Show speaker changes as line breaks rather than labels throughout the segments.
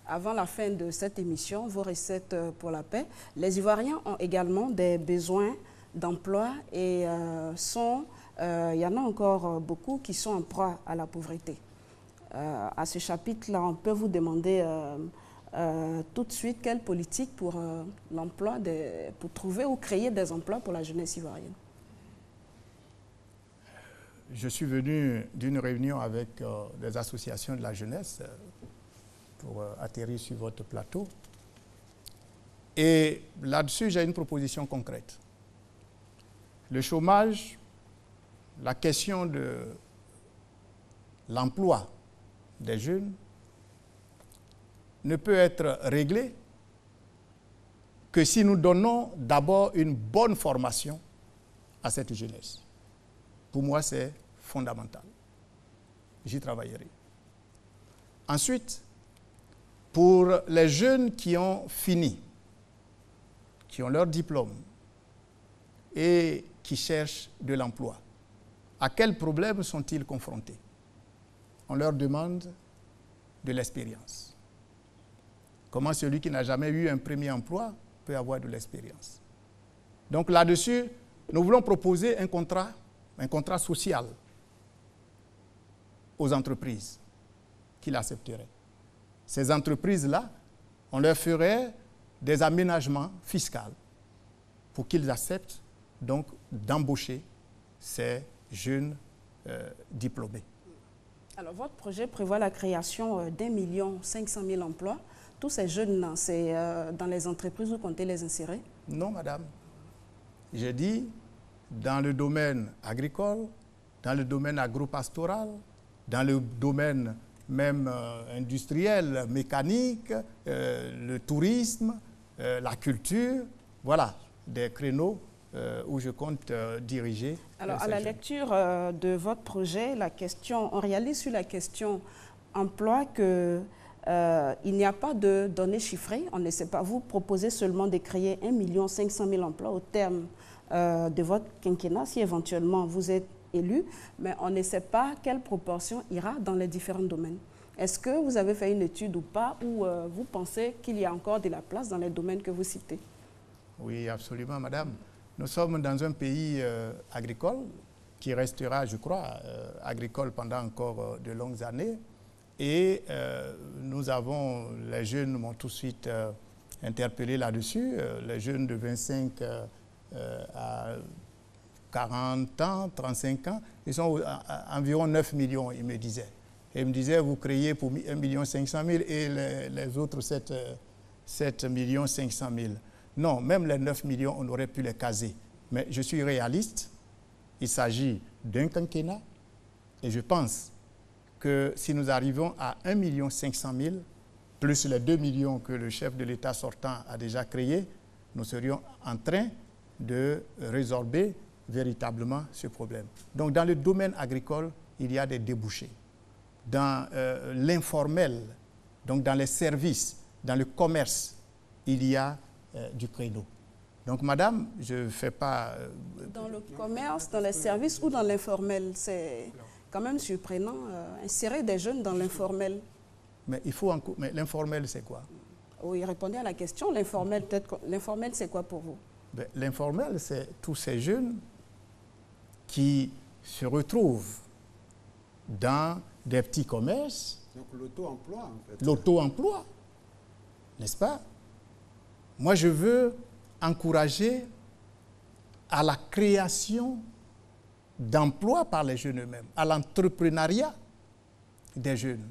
avant la fin de cette émission, vos recettes pour la paix. Les Ivoiriens ont également des besoins d'emploi et il y en a encore beaucoup qui sont en proie à la pauvreté. À ce chapitre-là, on peut vous demander tout de suite quelle politique pour l'emploi, pour trouver ou créer des emplois pour la jeunesse ivoirienne.
Je suis venu d'une réunion avec des associations de la jeunesse pour atterrir sur votre plateau. Et là-dessus, j'ai une proposition concrète. Le chômage, la question de l'emploi des jeunes ne peut être réglée que si nous donnons d'abord une bonne formation à cette jeunesse. Pour moi, c'est fondamental. J'y travaillerai. Ensuite, pour les jeunes qui ont fini, qui ont leur diplôme et qui cherchent de l'emploi, à quels problèmes sont-ils confrontés? On leur demande de l'expérience. Comment celui qui n'a jamais eu un premier emploi peut avoir de l'expérience? Donc là-dessus, nous voulons proposer un contrat social aux entreprises qui l'accepteraient. Ces entreprises-là, on leur ferait des aménagements fiscaux pour qu'ils acceptent donc d'embaucher ces jeunes diplômés.
Alors, votre projet prévoit la création d'1,5 million emplois. Tous ces jeunes, c'est dans les entreprises où vous comptez les insérer?
Non, madame. J'ai dit dans le domaine agricole, dans le domaine agropastoral, dans le domaine même industriel, mécanique, le tourisme, la culture, voilà, des créneaux où je compte diriger.
Alors, à la lecture de votre projet, on réalise sur la question emploi que il n'y a pas de données chiffrées. On ne sait pas. Vous proposez seulement de créer 1,5 million emplois au terme de votre quinquennat, si éventuellement vous êtes élu, mais on ne sait pas quelle proportion ira dans les différents domaines. Est-ce que vous avez fait une étude ou pas, ou vous pensez qu'il y a encore de la place dans les domaines que vous citez?
Oui, absolument, madame. Nous sommes dans un pays agricole qui restera, je crois, agricole pendant encore de longues années. Et les jeunes m'ont tout de suite interpellé là-dessus. Les jeunes de 25 à 40 ans, 35 ans, ils sont à environ 9 millions, ils me disaient. Et ils me disaient, vous créez pour 1,5 million et les autres 7 500 000. Non, même les 9 millions, on aurait pu les caser. Mais je suis réaliste, il s'agit d'un quinquennat et je pense que si nous arrivons à 1,5 million, plus les 2 millions que le chef de l'État sortant a déjà créés, nous serions en train de résorber véritablement ce problème. Donc dans le domaine agricole, il y a des débouchés. Dans l'informel, donc dans les services, dans le commerce, il y a du créneau. Donc madame, je ne fais pas...
Dans le commerce, dans les services ou dans l'informel, c'est quand même surprenant, insérer des jeunes dans l'informel.
Mais l'informel, c'est quoi?
Oui, répondez à la question. L'informel, c'est quoi pour vous?
L'informel, c'est tous ces jeunes qui se retrouvent dans des petits commerces.
Donc l'auto-emploi, en fait.
L'auto-emploi, n'est-ce pas? Moi, je veux encourager à la création d'emplois par les jeunes eux-mêmes, à l'entrepreneuriat des jeunes.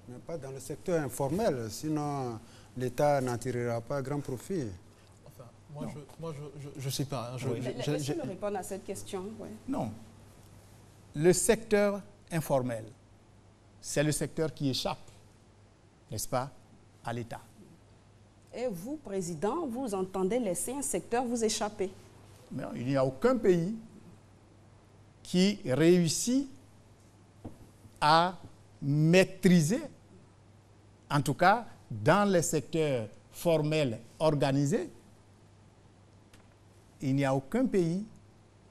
Mais pas dans le secteur informel, sinon l'État n'en tirera pas grand profit.
Enfin, moi, je ne sais pas.
Laissez-moi répondre à cette question. Ouais.
Non. Le secteur informel, c'est le secteur qui échappe, n'est-ce pas, à l'État.
Et vous, Président, vous entendez laisser un secteur vous échapper?
Mais il n'y a aucun pays qui réussit à maîtriser, en tout cas dans les secteurs formels organisés, il n'y a aucun pays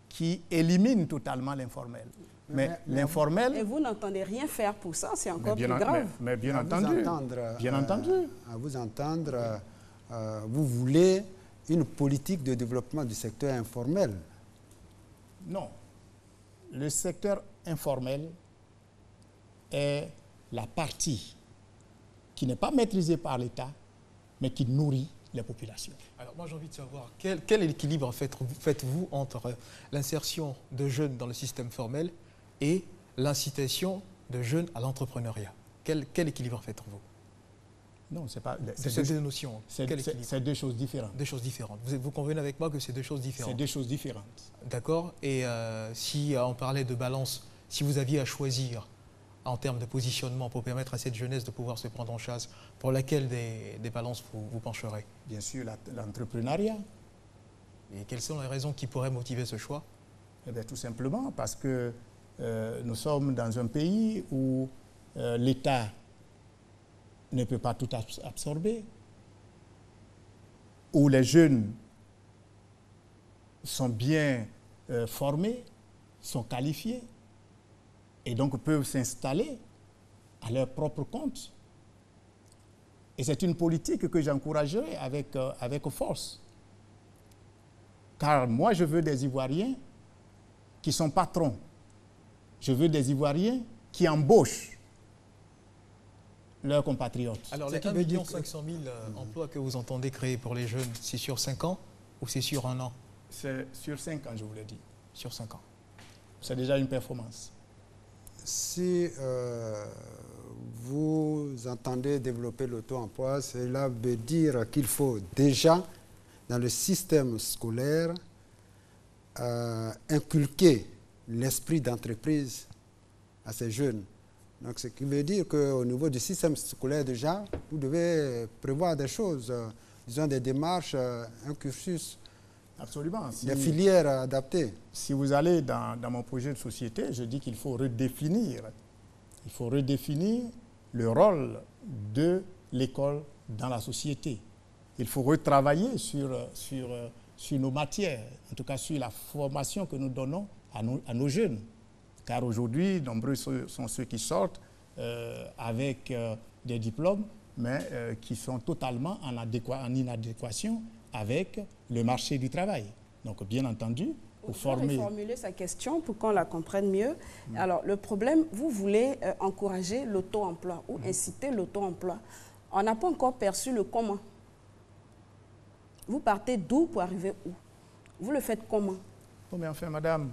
qui élimine totalement l'informel. Mais l'informel...
Et vous n'entendez rien faire pour ça, c'est encore plus
grave.
grave.
Mais bien entendu. Bien entendu.
À vous entendre, vous voulez une politique de développement du secteur informel?
Non. Le secteur informel est la partie qui n'est pas maîtrisée par l'État, mais qui nourrit les populations.
Alors moi j'ai envie de savoir, quel équilibre faites-vous entre l'insertion de jeunes dans le système formel et l'incitation de jeunes à l'entrepreneuriat? Quel équilibre faites-vous?
Non, c'est pas...
C'est deux notions.
C'est deux choses différentes.
Deux choses différentes. Vous convenez avec moi que c'est deux choses différentes?
C'est deux choses différentes.
D'accord. Et si on parlait de balance, si vous aviez à choisir en termes de positionnement pour permettre à cette jeunesse de pouvoir se prendre en charge, pour laquelle des balances vous pencherez?
Bien sûr, l'entrepreneuriat.
Et quelles sont les raisons qui pourraient motiver ce choix?
Eh bien, tout simplement parce que nous sommes dans un pays où l'État ne peut pas tout absorber, où les jeunes sont bien formés, sont qualifiés, et donc peuvent s'installer à leur propre compte. Et c'est une politique que j'encouragerai avec force. Car moi, je veux des Ivoiriens qui sont patrons. Je veux des Ivoiriens qui embauchent leurs compatriotes.
Alors, les 1 500 000 emplois que vous entendez créer pour les jeunes, c'est sur 5 ans ou c'est sur 1 an?
C'est sur 5 ans, je vous l'ai dit.
Sur 5 ans.
C'est déjà une performance.
Si vous entendez développer l'auto-emploi, cela veut dire qu'il faut déjà, dans le système scolaire, inculquer l'esprit d'entreprise à ces jeunes. Donc, ce qui veut dire qu'au niveau du système scolaire, déjà, vous devez prévoir des choses, disons des démarches, un cursus,
absolument,
des filières adaptées.
Si vous allez dans mon projet de société, je dis qu'il faut redéfinir. Il faut redéfinir le rôle de l'école dans la société. Il faut retravailler sur nos matières, en tout cas sur la formation que nous donnons à nos jeunes. Car aujourd'hui, nombreux sont ceux qui sortent avec des diplômes, mais qui sont totalement en inadéquation avec le marché du travail. Donc, bien entendu, pour former...
reformuler sa question pour qu'on la comprenne mieux. Alors, le problème, vous voulez encourager l'auto-emploi ou inciter l'auto-emploi. On n'a pas encore perçu le comment. Vous partez d'où pour arriver où? Vous le faites comment?
Oh, mais enfin, madame,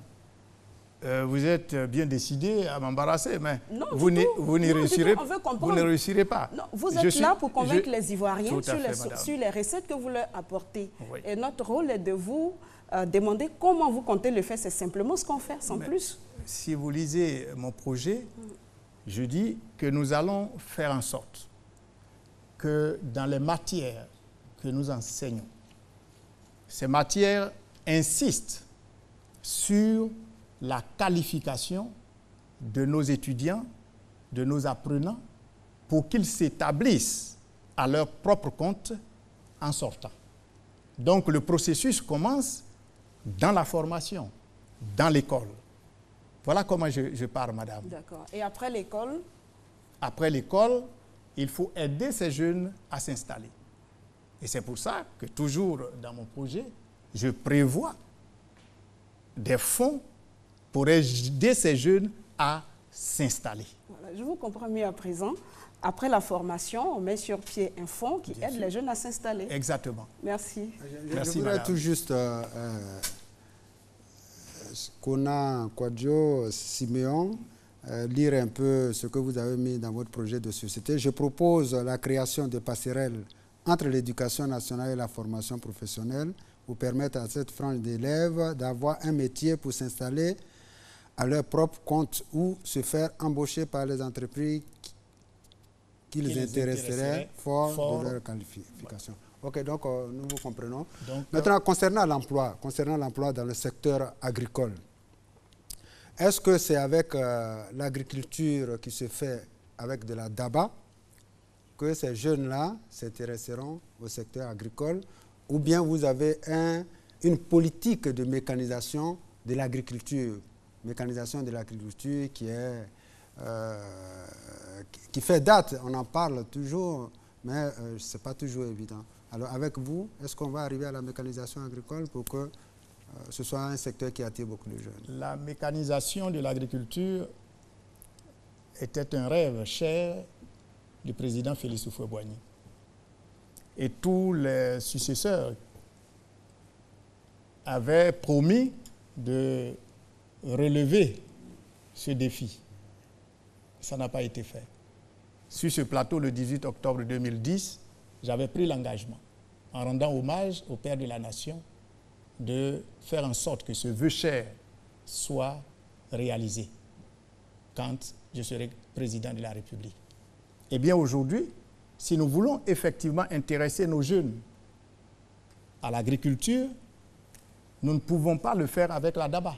vous êtes bien décidée à m'embarrasser, mais
non,
vous n'y réussirez,
vous
ne réussirez pas.
Non, vous êtes là pour convaincre les Ivoiriens sur les recettes que vous leur apportez. Oui. Et notre rôle est de vous demander comment vous comptez le faire. C'est simplement ce qu'on fait, sans plus.
Si vous lisez mon projet, je dis que nous allons faire en sorte que dans les matières que nous enseignons, ces matières insistent sur la qualification de nos étudiants, de nos apprenants, pour qu'ils s'établissent à leur propre compte en sortant. Donc le processus commence dans la formation, dans l'école. Voilà comment je pars, madame.
D'accord. Et après l'école?
Après l'école, il faut aider ces jeunes à s'installer. Et c'est pour ça que toujours dans mon projet, je prévois des fonds pour aider ces jeunes à s'installer.
Voilà, je vous comprends mieux à présent. Après la formation, on met sur pied un fonds qui aide les jeunes à s'installer.
Exactement.
Merci.
Merci,
je voudrais
madame.
tout juste Kona Kwadjo Siméon, lire un peu ce que vous avez mis dans votre projet de société. Je propose la création de passerelles entre l'éducation nationale et la formation professionnelle pour permettre à cette frange d'élèves d'avoir un métier pour s'installer à leur propre compte ou se faire embaucher par les entreprises qui les intéresseraient fort de leur qualification. Ok, donc nous vous comprenons. Donc, maintenant, concernant l'emploi dans le secteur agricole, est-ce que c'est avec l'agriculture qui se fait avec de la daba que ces jeunes-là s'intéresseront au secteur agricole, ou bien vous avez une politique de mécanisation de l'agriculture mécanisation de l'agriculture qui fait date. On en parle toujours, mais ce n'est pas toujours évident. Alors avec vous, est-ce qu'on va arriver à la mécanisation agricole pour que ce soit un secteur qui attire beaucoup de jeunes?
La mécanisation de l'agriculture était un rêve cher du président Félix Houphouët-Boigny. Et tous les successeurs avaient promis de relever ce défi. Ça n'a pas été fait. Sur ce plateau, le 18 octobre 2010, j'avais pris l'engagement, en rendant hommage au Père de la Nation, de faire en sorte que ce vœu cher soit réalisé quand je serai président de la République. Eh bien aujourd'hui, si nous voulons effectivement intéresser nos jeunes à l'agriculture, nous ne pouvons pas le faire avec la DABA.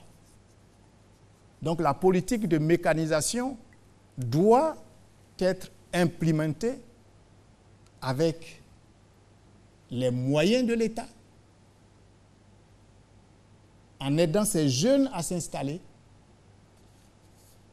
Donc la politique de mécanisation doit être implémentée avec les moyens de l'État, en aidant ces jeunes à s'installer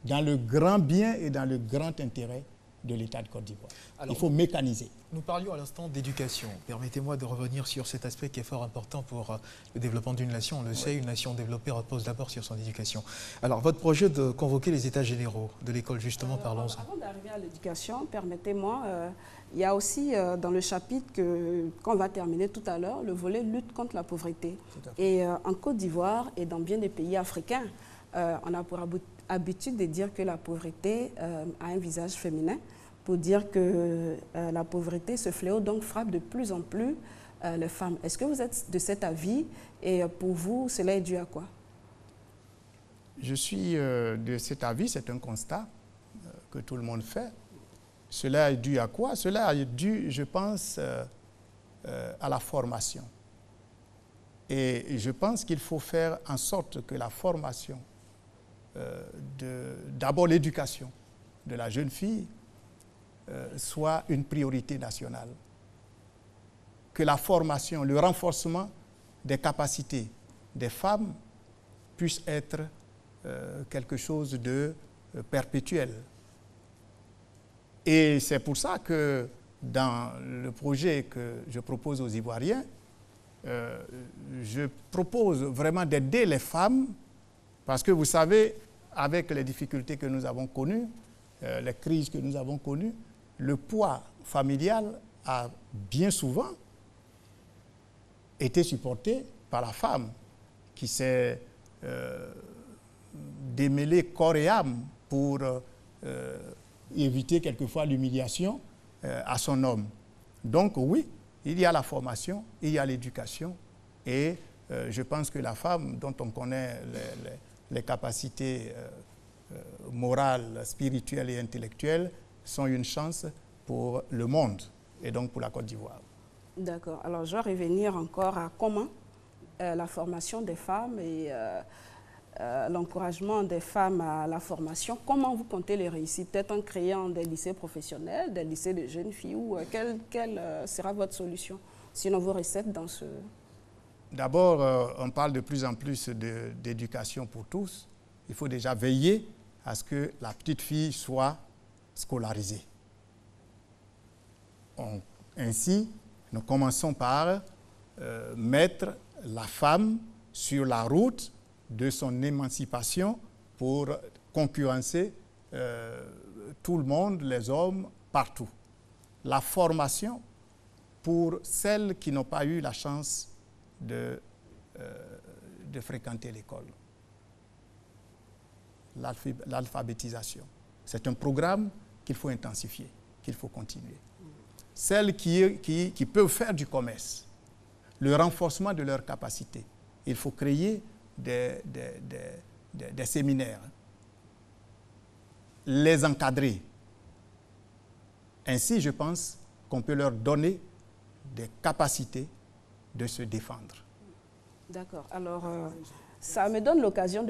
dans le grand bien et dans le grand intérêt de l'État de Côte d'Ivoire. Il faut mécaniser.
Nous parlions à l'instant d'éducation. Permettez-moi de revenir sur cet aspect qui est fort important pour le développement d'une nation. On le sait, une nation développée repose d'abord sur son éducation. Alors, votre projet de convoquer les états généraux de l'école, justement, parlons-en.
Avant d'arriver à l'éducation, permettez-moi, il y a aussi dans le chapitre qu'on va terminer tout à l'heure, le volet lutte contre la pauvreté. Et en Côte d'Ivoire et dans bien des pays africains, on a pour habitude de dire que la pauvreté a un visage féminin, pour dire que la pauvreté, ce fléau, donc frappe de plus en plus les femmes. Est-ce que vous êtes de cet avis et pour vous, cela est dû à quoi?
Je suis de cet avis, c'est un constat que tout le monde fait. Cela est dû à quoi? Cela est dû, je pense, à la formation. Et je pense qu'il faut faire en sorte que la formation, d'abord l'éducation de la jeune fille, soit une priorité nationale. Que la formation, le renforcement des capacités des femmes puisse être quelque chose de perpétuel. Et c'est pour ça que dans le projet que je propose aux Ivoiriens, je propose vraiment d'aider les femmes parce que vous savez, avec les difficultés que nous avons connues, les crises que nous avons connues, le poids familial a bien souvent été supporté par la femme qui s'est démêlée corps et âme pour éviter quelquefois l'humiliation à son homme. Donc oui, il y a la formation, il y a l'éducation et je pense que la femme dont on connaît les capacités morales, spirituelles et intellectuelles sont une chance pour le monde et donc pour la Côte d'Ivoire.
D'accord. Alors, je vais revenir encore à comment la formation des femmes et l'encouragement des femmes à la formation, comment vous comptez les réussir? Peut-être en créant des lycées professionnels, des lycées de jeunes filles, ou quelle sera votre solution? Sinon, vos recettes dans ce...
D'abord, on parle de plus en plus d'éducation pour tous. Il faut déjà veiller à ce que la petite fille soit scolarisée. Ainsi, nous commençons par mettre la femme sur la route de son émancipation pour concurrencer tout le monde, les hommes, partout. La formation pour celles qui n'ont pas eu la chance de fréquenter l'école. L'alphabétisation. C'est un programme qu'il faut intensifier, qu'il faut continuer. Celles qui peuvent faire du commerce, le renforcement de leurs capacités. Il faut créer des séminaires, les encadrer. Ainsi, je pense qu'on peut leur donner des capacités de se défendre.
D'accord. Alors, ça me donne l'occasion de